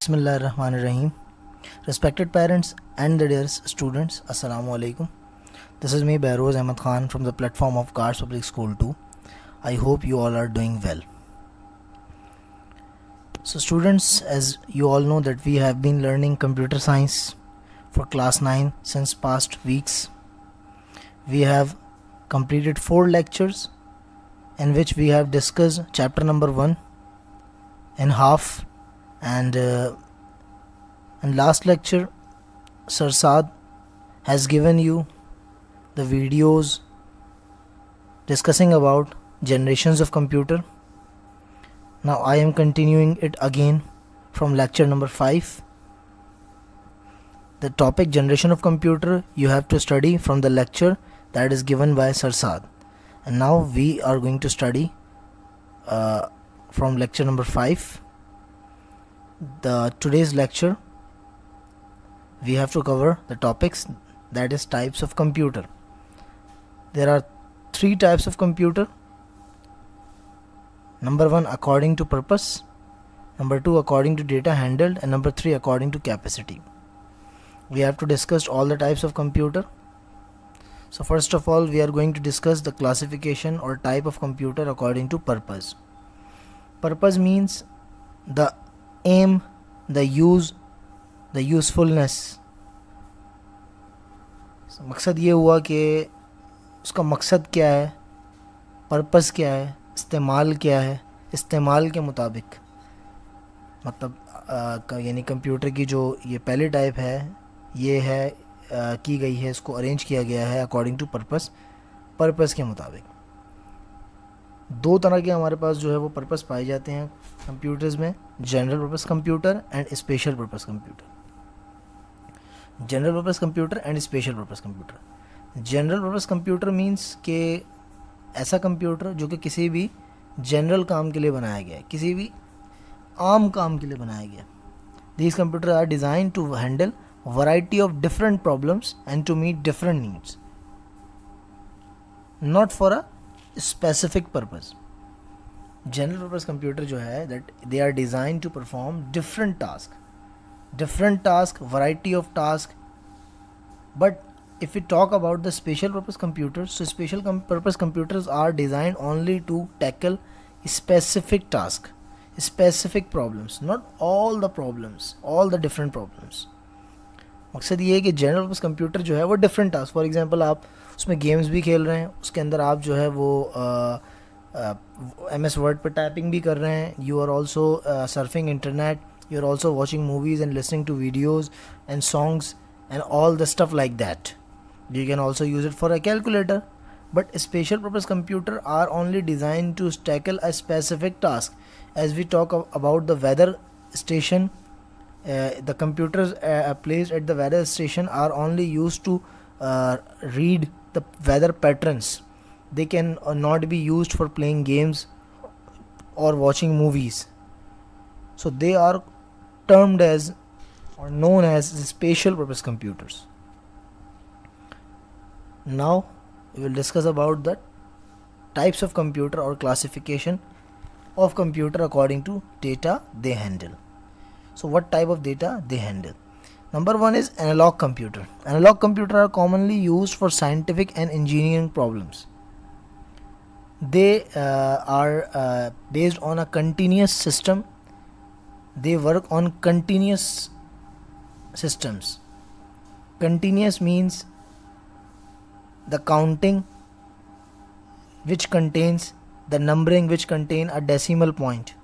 Bismillahirrahmanirrahim. Respected parents and the dear students, Assalamu alaikum. This is me, Behroz Ahmad Khan, from the platform of Kars Public School 2. I hope you all are doing well. So students, as you all know that we have been learning computer science for class 9 since past weeks. We have completed 4 lectures in which we have discussed chapter number 1 in half, and in last lecture Sir Saad has given you the videos discussing about generations of computer. Now I am continuing it again from lecture number 5. The topic generation of computer you have to study from the lecture that is given by Sir Saad, and now we are going to study from lecture number 5. Today's lecture we have to cover the topics, that is types of computer. There are 3 types of computer. Number 1, according to purpose. Number 2, according to data handled. And number 3, according to capacity. We have to discuss all the types of computer. So first of all, we are going to discuss the classification or type of computer according to purpose. Purpose means the aim, the use, the usefulness. So, मकसद ये हुआ कि उसका मकसद क्या है, purpose क्या है, इस्तेमाल क्या है, इस्तेमाल के मुताबिक, मतलब यानी कंप्यूटर की जो ये पहली टाइप है ये है की गई है, इसको अरेंज किया गया है अकॉर्डिंग टू पर्पस, पर्पस के मुताबिक. 2 तरह के हमारे पास जो है वो पर्पस पाए जाते हैं कंप्यूटर्स में, general purpose computer and special purpose computer. General purpose computer and special purpose computer. General purpose computer means कि ऐसा कंप्यूटर जो कि किसी भी जनरल काम के लिए बनाया गया है, किसी भी आम काम के लिए बनाया गया. These computer are design to handle variety of different problems and to meet different needs, not for a specific purpose. General purpose computer जो है that they are design to perform different task, variety of task. But if we talk about the special purpose computers, so special purpose computers are designed only to tackle specific task, specific problems, not all the problems, all the different problems. मकसद ये है कि general purpose computer जो है वो different task, for example आप उसमें games भी खेल रहे हैं, उसके अंदर आप जो है वो MS वर्ड पर टाइपिंग भी कर रहे हैं, you are also surfing internet, you are also watching movies and listening to videos and songs and all the stuff like that. You can also use it for a calculator. But special purpose computer are only designed to tackle a specific task. As we talk about the weather station, the computers placed at the weather station are only used to read the weather patterns. They can not be used for playing games or watching movies. So they are termed as or known as special purpose computers. Now we will discuss about the types of computer or classification of computer according to data they handle. So what type of data they handle? Number 1 is analog computer. Analog computer are commonly used for scientific and engineering problems. They are based on a continuous system. They work on continuous systems. Continuous means the counting which contains the numbering which contain a decimal point,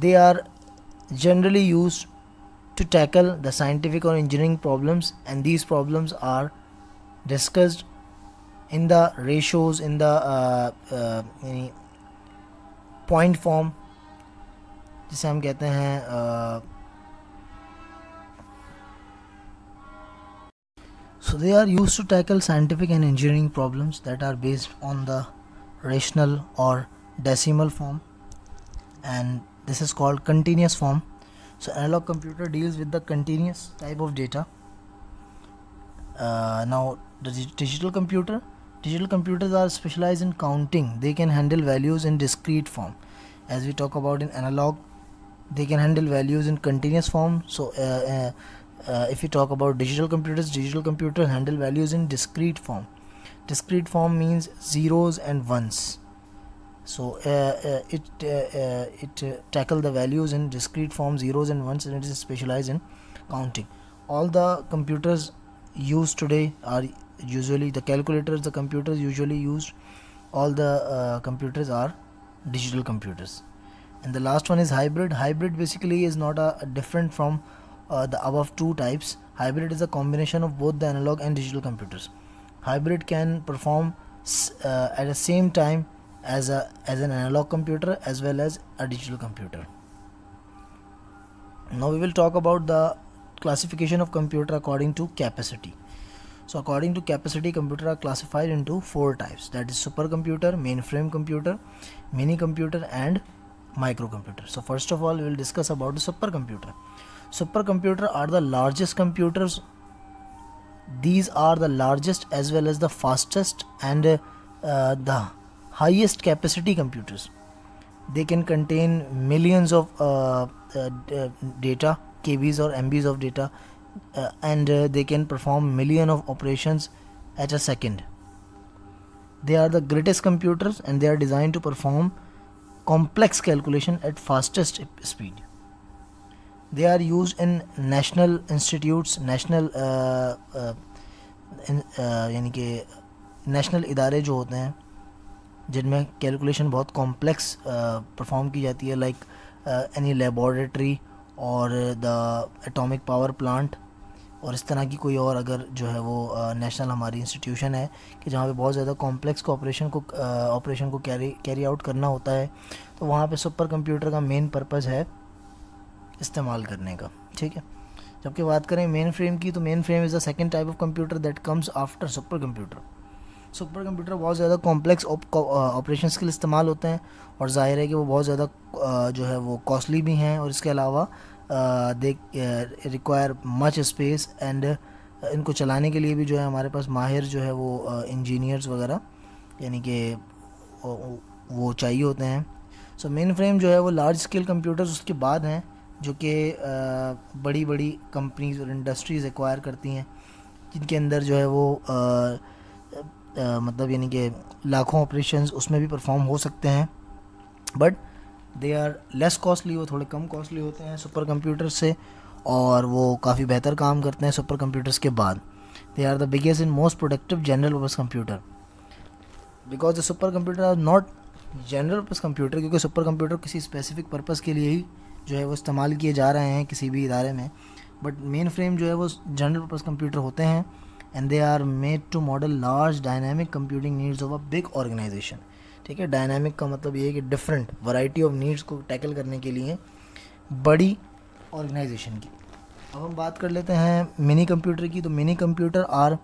They are generally used to tackle the scientific or engineering problems, and these problems are discussed in the ratios, in the point form, जिसे हम कहते हैं so they are used to tackle scientific and engineering problems that are based on the rational or decimal form, and this is called continuous form. So analog computer deals with the continuous type of data. Now the digital computers are specialized in counting. They can handle values in discrete form. as we talk about in analog, they can handle values in continuous form. So if you talk about digital computers handle values in discrete form. Discrete form means zeros and ones. So it tackle the values in discrete form, zeros and ones, and it is specialized in counting. All the computers used today are usually the calculators, the computers usually used, all the computers are digital computers. And the last one is hybrid. Hybrid basically is not a different from the above two types. Hybrid is a combination of both the analog and digital computers. Hybrid can perform at the same time as an analog computer as well as a digital computer. Now we will talk about the classification of computer according to capacity. So according to capacity, computers are classified into 4 types, that is supercomputer, mainframe computer, mini computer and microcomputer. So first of all we will discuss about the supercomputer. Supercomputer are the largest computers. These are the largest as well as the fastest and the highest capacity computers. They can contain millions of data, KBs or MBs of data, and they can perform millions of operations at a second. They are the greatest computers and they are designed to perform complex calculation at fastest speed. They are used in national institutes, national यानी कि national इदारे जो होते हैं जिनमें calculation बहुत complex perform की जाती है, लाइक एनी लेबॉरेटरी और द एटॉमिक पावर प्लांट, और इस तरह की कोई और अगर जो है वो नेशनल हमारी इंस्टीट्यूशन है कि जहाँ पे बहुत ज़्यादा कॉम्प्लेक्स ऑपरेशन को कैरी आउट करना होता है, तो वहाँ पे सुपर कंप्यूटर का मेन पर्पज़ है इस्तेमाल करने का, ठीक है। जबकि बात करें मेन फ्रेम की, तो main frame is the second type of computer that comes after super computer. Super computer बहुत ज़्यादा कॉम्प्लेक्स ऑपरेशंस के लिए इस्तेमाल होते हैं और जाहिर है कि वो बहुत ज़्यादा जो है वो कॉस्टली भी हैं, और इसके अलावा they require much space and इनको चलाने के लिए भी जो है हमारे पास माहिर जो है वो इंजीनियर्स वगैरह यानी कि वो चाहिए होते हैं। सो मेन फ्रेम जो है वो लार्ज स्केल कंप्यूटर्स उसके बाद हैं जो कि बड़ी बड़ी कंपनीज और इंडस्ट्रीज़ एक्वायर करती हैं, जिनके अंदर जो है वो मतलब यानी कि लाखों ऑपरेशंस उसमें भी परफॉर्म हो सकते हैं, but they are less costly, वो थोड़े कम कॉस्टली होते हैं सुपर कंप्यूटर्स से, और वो काफ़ी बेहतर काम करते हैं सुपर कंप्यूटर्स के बाद। They are the biggest in most productive general purpose computer, because the super computer are not general purpose computer, क्योंकि सुपर कंप्यूटर किसी स्पेसिफिक पर्पस के लिए ही जो है वो इस्तेमाल किए जा रहे हैं किसी भी इदारे में, बट मेन फ्रेम जो है वो जनरल पर्पस कंप्यूटर होते हैं and they are made to model large dynamic computing needs of a big organisation. ठीक है, डायनामिक का मतलब ये है कि डिफरेंट वैरायटी ऑफ नीड्स को टैकल करने के लिए बड़ी ऑर्गेनाइजेशन की। अब हम बात कर लेते हैं मिनी कंप्यूटर की। तो minicomputer are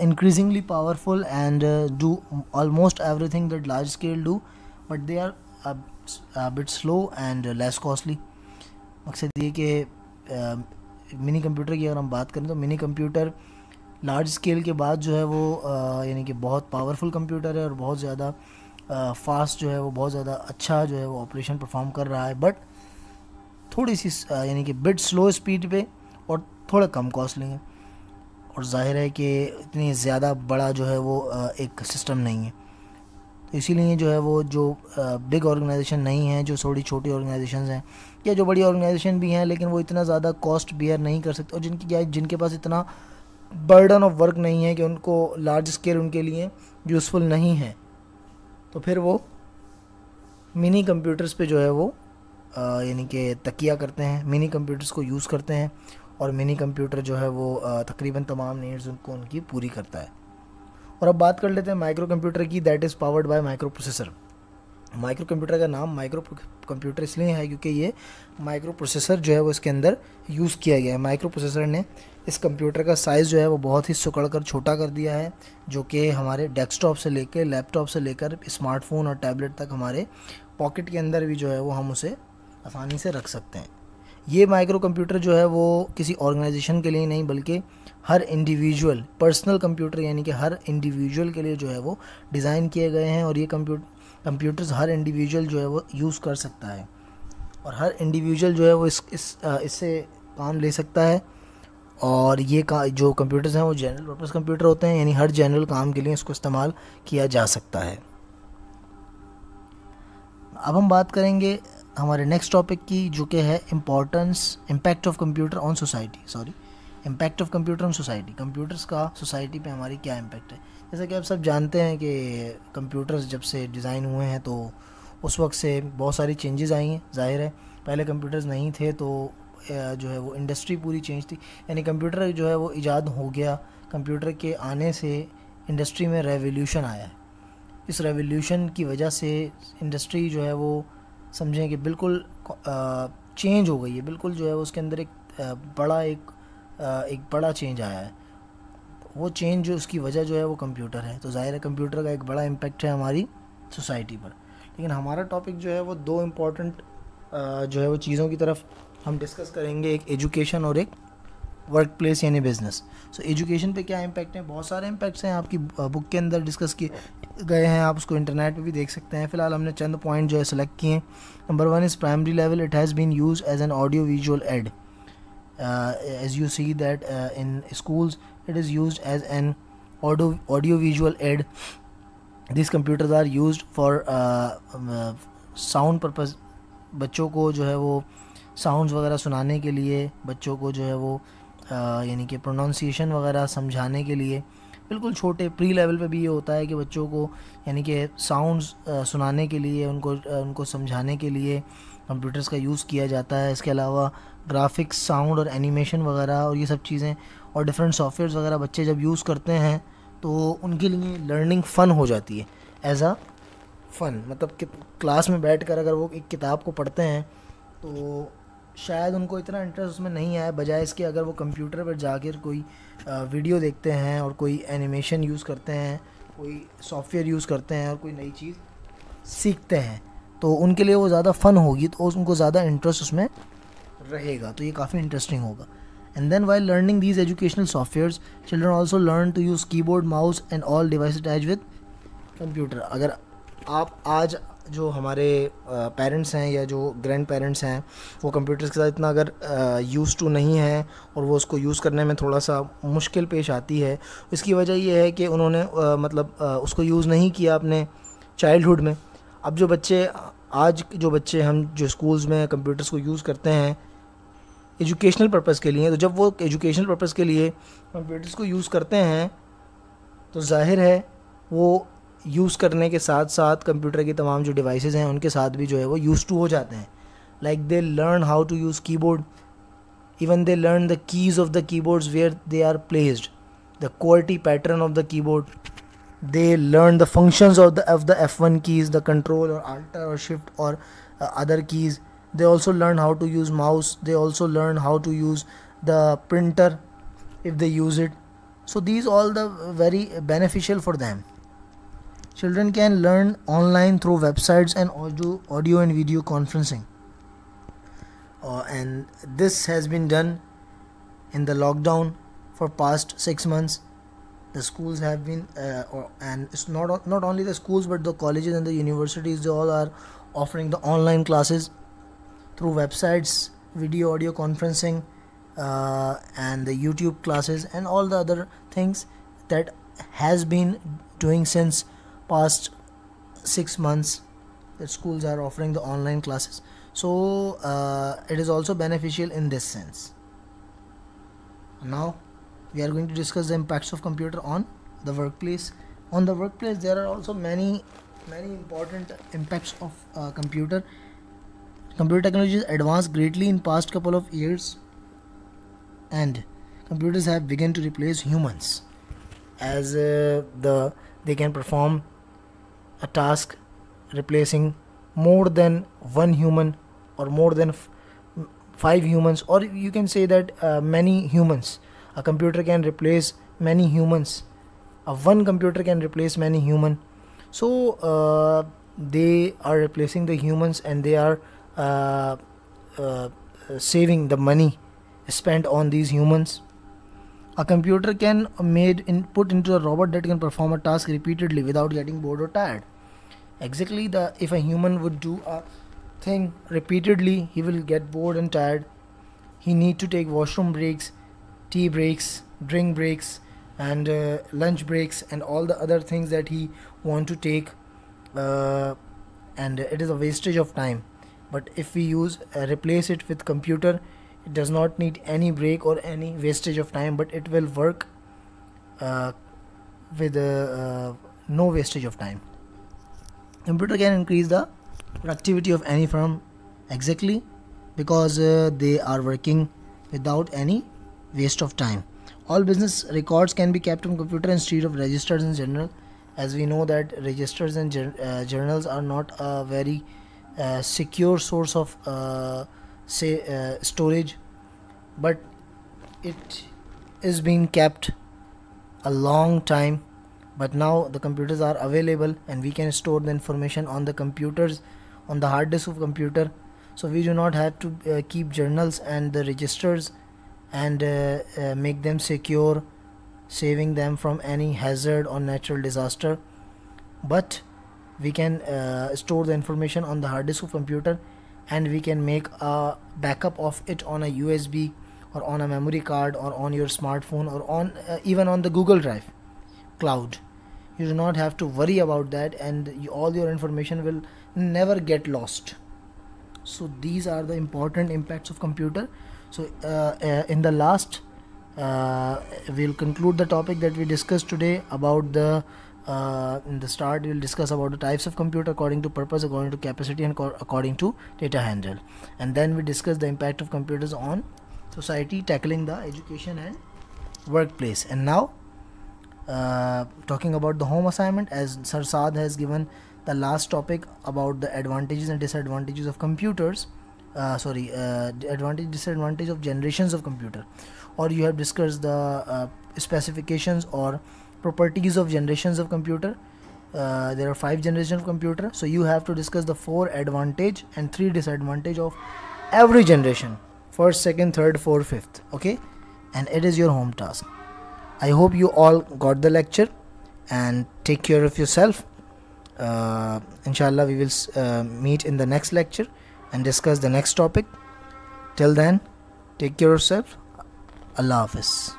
increasingly powerful and do almost everything that large scale do, but they are a bit slow and less costly। मकसद ये कि मिनी कंप्यूटर की अगर हम बात करें तो मिनी कंप्यूटर लार्ज स्केल के बाद जो है वो यानी कि बहुत पावरफुल कंप्यूटर है और बहुत ज़्यादा फास्ट जो है वो बहुत ज़्यादा अच्छा जो है वो ऑपरेशन परफॉर्म कर रहा है, बट थोड़ी सी यानी कि बिट स्लो स्पीड पे और थोड़ा कम कॉस्टली है, और जाहिर है कि इतनी ज़्यादा बड़ा जो है वो एक सिस्टम नहीं है। तो इसीलिए जो है वो जो बिग ऑर्गेनाइजेशन नहीं है, जो थोड़ी छोटी ऑर्गेनाइजेशंस हैं या जो बड़ी ऑर्गेनाइजेशन भी हैं लेकिन वो इतना ज़्यादा कॉस्ट बियर नहीं कर सकते, और जिनके पास इतना बर्डन ऑफ वर्क नहीं है कि उनको लार्ज स्केल उनके लिए यूज़फुल नहीं है, तो फिर वो मिनी कंप्यूटर्स पे जो है वो यानी कि तकिया करते हैं, मिनी कंप्यूटर्स को यूज़ करते हैं, और मिनी कंप्यूटर जो है वो तकरीबन तमाम नीड्स उनको उनकी पूरी करता है। और अब बात कर लेते हैं माइक्रो कंप्यूटर की, that is powered by micro processor. Micro computer का नाम माइक्रो कंप्यूटर इसलिए है क्योंकि ये माइक्रो प्रोसेसर जो है वो इसके अंदर यूज़ किया गया है। माइक्रो प्रोसेसर ने इस कंप्यूटर का साइज़ जो है वो बहुत ही सुकड़ कर छोटा कर दिया है, जो कि हमारे डेस्कटॉप से लेकर लैपटॉप से लेकर स्मार्टफोन और टैबलेट तक हमारे पॉकेट के अंदर भी जो है वो हम उसे आसानी से रख सकते हैं। ये माइक्रो कंप्यूटर जो है वो किसी ऑर्गेनाइजेशन के लिए नहीं बल्कि हर इंडिविजुअल पर्सनल कंप्यूटर यानी कि हर इंडिविजुअल के लिए जो है वो डिज़ाइन किए गए हैं, और ये कंप्यूटर कंप्यूटर्स हर इंडिविजुअल जो है वो यूज़ कर सकता है, और हर इंडिविजुअल जो है वो इससे काम ले सकता है। और ये जो कंप्यूटर्स हैं वो जनरल पर्पस कंप्यूटर होते हैं, यानी हर जनरल काम के लिए इसको इस्तेमाल किया जा सकता है। अब हम बात करेंगे हमारे नेक्स्ट टॉपिक की, जो कि है impact of computer on society. Impact of computer on society, computers का सोसाइटी पे हमारी क्या इम्पैक्ट है। जैसा कि आप सब जानते हैं कि कंप्यूटर्स जब से डिज़ाइन हुए हैं तो उस वक्त से बहुत सारी चेंजेस आई हैं। ज़ाहिर है पहले कंप्यूटर्स नहीं थे तो जो है वो इंडस्ट्री पूरी चेंज थी, यानी कंप्यूटर जो है वो इजाद हो गया। कंप्यूटर के आने से इंडस्ट्री में रेवोल्यूशन आया है। इस रेवोल्यूशन की वजह से इंडस्ट्री जो है वो समझें कि बिल्कुल चेंज हो गई है, बिल्कुल जो है उसके अंदर एक बड़ा चेंज आया है। वो चेंज जो उसकी वजह जो है वो कंप्यूटर है। तो ज़ाहिर है कंप्यूटर का एक बड़ा इम्पैक्ट है हमारी सोसाइटी पर। लेकिन हमारा टॉपिक जो है वो दो इम्पॉर्टेंट जो है वो चीज़ों की तरफ हम डिस्कस करेंगे, एक एजुकेशन और एक वर्क प्लेस यानी बिज़नेस। सो एजुकेशन पे क्या इम्पैक्ट है, बहुत सारे इम्पैक्ट्स हैं, आपकी बुक के अंदर डिस्कस किए गए हैं, आप उसको इंटरनेट पे भी देख सकते हैं। फ़िलहाल हमने चंद पॉइंट जो है सेलेक्ट किए हैं। Number 1 is primary level, it has been use as an audio visual aid, as you see that in schools it is used as an audio visual aid. These computers are used for sound purpose, बच्चों को जो है वो sounds वगैरह सुनाने के लिए, बच्चों को जो है वो यानी कि प्रोनाउंसिएशन वगैरह समझाने के लिए। बिल्कुल छोटे प्री लेवल पे भी ये होता है कि बच्चों को यानी कि साउंड्स सुनाने के लिए, उनको समझाने के लिए कंप्यूटर्स का यूज़ किया जाता है। इसके अलावा ग्राफिक्स, साउंड और एनिमेशन वगैरह और ये सब चीज़ें और डिफरेंट सॉफ्टवेयर्स वगैरह बच्चे जब यूज़ करते हैं तो उनके लिए लर्निंग फ़न हो जाती है, एज अ फ़न। मतलब कि क्लास में बैठकर अगर वो एक किताब को पढ़ते हैं तो शायद उनको इतना इंटरेस्ट उसमें नहीं आए, बजाय इसके अगर वो कंप्यूटर पर जाकर कोई वीडियो देखते हैं और कोई एनिमेशन यूज़ करते हैं, कोई सॉफ्टवेयर यूज़ करते हैं और कोई नई चीज़ सीखते हैं तो उनके लिए वो ज़्यादा फ़न होगी, तो उनको ज़्यादा इंटरेस्ट उसमें रहेगा। तो ये काफ़ी इंटरेस्टिंग होगा। And then while learning these educational softwares children also learn to use keyboard, mouse and all device attach with computer. अगर आप आज जो हमारे पेरेंट्स हैं या जो ग्रैंड पेरेंट्स हैं वो कंप्यूटर्स के साथ इतना अगर यूज़ टू नहीं है और वो उसको यूज़ करने में थोड़ा सा मुश्किल पेश आती है, इसकी वजह ये है कि उन्होंने उसको यूज़ नहीं किया अपने चाइल्डहुड में। अब जो बच्चे हम जो स्कूल्स में कंप्यूटर्स को यूज़ करते हैं एजुकेशनल पर्पज़ के लिए, तो जब वो एजुकेशनल पर्पज़ के लिए कंप्यूटर्स को यूज़ करते हैं तो जाहिर है वो यूज़ करने के साथ साथ कंप्यूटर की तमाम जो डिवाइसेस हैं उनके साथ भी जो है वो यूज़ टू हो जाते हैं। Like they learn how to use keyboard, even they learn the keys of the keyboards where they are placed, the QWERTY pattern of the keyboard, they learn the functions of the F1 keys, the control or alt or shift or other keys. They also learn how to use mouse, they also learn how to use the printer if they use it. So these all the very beneficial for them. Children can learn online through websites and audio and video conferencing, and this has been done in the lockdown for past 6 months. The schools have been and it's not only the schools but the colleges and the universities, they all are offering the online classes through websites, video audio conferencing, and the YouTube classes and all the other things that has been doing since past 6 months. The schools are offering the online classes, so it is also beneficial in this sense. Now we are going to discuss the impacts of computer on the workplace. On the workplace there are also many important impacts of computer. Computer technology has advanced greatly in past couple of years and computers have begun to replace humans as they can perform a task replacing more than one human or more than 5 humans, or you can say that many humans. A computer can replace many humans. One computer can replace many human. So they are replacing the humans and they are saving the money spent on these humans. A computer can put into a robot that can perform a task repeatedly without getting bored or tired. Exactly, the if a human would do a thing repeatedly, he will get bored and tired. He need to take washroom breaks, tea breaks, drink breaks, and lunch breaks, and all the other things that he want to take, uh, and it is a wastage of time. But if we use replace it with computer, it does not need any break or any wastage of time, but it will work uh, with no wastage of time. Computer can increase the productivity of any firm, exactly, because they are working without any waste of time. All business records can be kept on computer instead of registers in general, as we know that registers and journals are not a very secure source of storage, but it is being kept a long time. But now the computers are available and we can store the information on the computers, on the hard disk of computer, so we do not have to keep journals and the registers and make them secure, saving them from any hazard or natural disaster. But we can store the information on the hard disk of computer, and we can make a backup of it on a USB or on a memory card or on your smartphone or on even on the Google Drive cloud. You do not have to worry about that, and all your information will never get lost. So these are the important impacts of computer. So in the last we'll conclude the topic that we discussed today about the in the start we'll discuss about the types of computer according to purpose, according to capacity, and according to data handle, and then we discuss the impact of computers on society, tackling the education and workplace. And now talking about the home assignment, as Sir Saad has given the last topic about the advantages and disadvantages of computers, advantage disadvantage of generations of computer, or you have discussed the specifications or properties of generations of computer. There are 5 generations of computer, so you have to discuss the 4 advantage and 3 disadvantage of every generation: first, second, third, fourth, fifth. Okay, and it is your home task. I hope you all got the lecture, and take care of yourself. Inshallah, we will meet in the next lecture and discuss the next topic. Till then, take care of yourself. Allah Hafiz.